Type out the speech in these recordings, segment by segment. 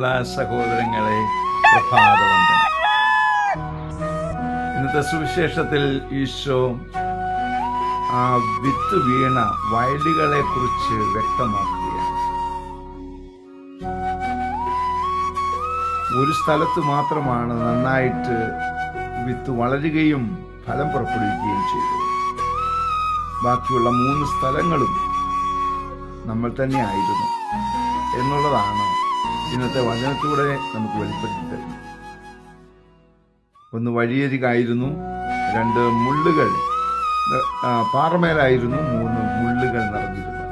പ്രിയമുള്ള സഹോദരങ്ങളെ, പ്രഭാതവന്ദനം. ഇന്നത്തെ സുവിശേഷത്തിൽ ഈശോ ആ വിത്ത് വീണ വയലുകളെ കുറിച്ച് വ്യക്തമാക്കുകയാണ്. ഒരു സ്ഥലത്ത് മാത്രമാണ് നന്നായിട്ട് വിത്ത് വളരുകയും ഫലം പുറപ്പെടുവിക്കുകയും ചെയ്തത്. ബാക്കിയുള്ള 3 സ്ഥലങ്ങളും നമ്മൾ തന്നെയായിരുന്നു എന്നുള്ളതാണ് ഇന്നത്തെ വചനത്തിലൂടെ നമുക്ക് വെളിപ്പെടുത്തി തരുന്നത്. 1 വഴിയരികായിരുന്നു, 2 മുള്ളുകൾ പാറമേലായിരുന്നു, 3 മുള്ളുകൾ നിറഞ്ഞിരുന്നു.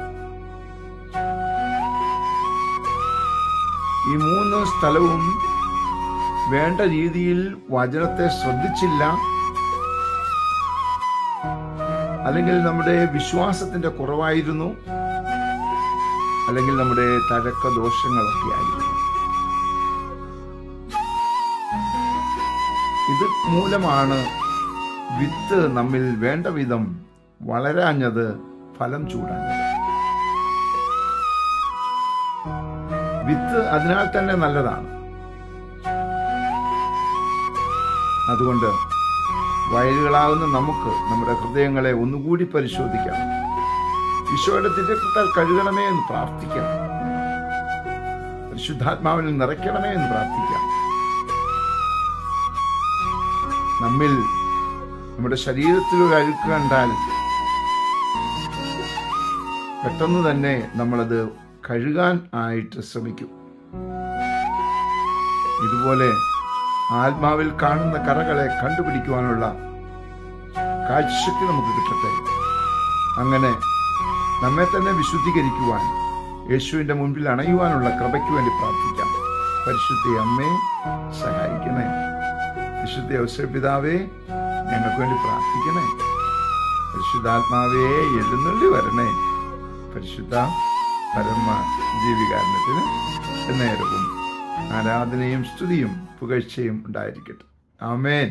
ഈ 3 സ്ഥലവും വേണ്ട രീതിയിൽ വചനത്തെ ശ്രദ്ധിച്ചില്ല, അല്ലെങ്കിൽ നമ്മുടെ വിശ്വാസത്തിന്റെ കുറവായിരുന്നു, അല്ലെങ്കിൽ നമ്മുടെ തഴക്ക ദോഷങ്ങളൊക്കെ ആയിരുന്നു. ഇത് മൂലമാണ് വിത്ത് നമ്മിൽ വേണ്ട വിധം വളരാഞ്ഞത്, ഫലം ചൂടാഞ്ഞത്. വിത്ത് അതിനാൽ തന്നെ നല്ലതാണ്. അതുകൊണ്ട് വയലുകളാകുന്ന നമുക്ക് നമ്മുടെ ഹൃദയങ്ങളെ ഒന്നുകൂടി പരിശോധിക്കാം. ഈശോയുടെ തിരക്കത്താൽ കഴുകണമേ എന്ന് പ്രാർത്ഥിക്കാം. പരിശുദ്ധാത്മാവിൽ നിറയ്ക്കണമേ എന്ന് പ്രാർത്ഥിക്കാം. നമ്മിൽ നമ്മുടെ ശരീരത്തിൽ ഒരു അഴുക്ക് കണ്ടാൽ പെട്ടെന്ന് തന്നെ നമ്മളത് കഴുകാൻ ആയിട്ട് ശ്രമിക്കും. ഇതുപോലെ ആത്മാവിൽ കാണുന്ന കറകളെ കണ്ടുപിടിക്കുവാനുള്ള കാഴ്ചശക്തി നമുക്ക് കിട്ടട്ടെ. അങ്ങനെ നമ്മെ തന്നെ വിശുദ്ധീകരിക്കുവാൻ, യേശുവിന്റെ മുൻപിൽ അണയുവാനുള്ള കൃപയ്ക്ക് വേണ്ടി പ്രാർത്ഥിക്കാം. പരിശുദ്ധ അമ്മേ, സഹായിക്കണേ. വിശുദ്ധ ഔസേപിതാവേ, ഞങ്ങൾക്ക് വേണ്ടി പ്രാർത്ഥിക്കണേ. പരിശുദ്ധാത്മാവേ, എഴുന്നള്ളി വരണേ. പരിശുദ്ധ പരമ ജീവികാരണത്തിന് നേരവും ആരാധനയും സ്തുതിയും പുകഴ്ചയും ഉണ്ടായിരിക്കട്ടെ. ആമേൻ.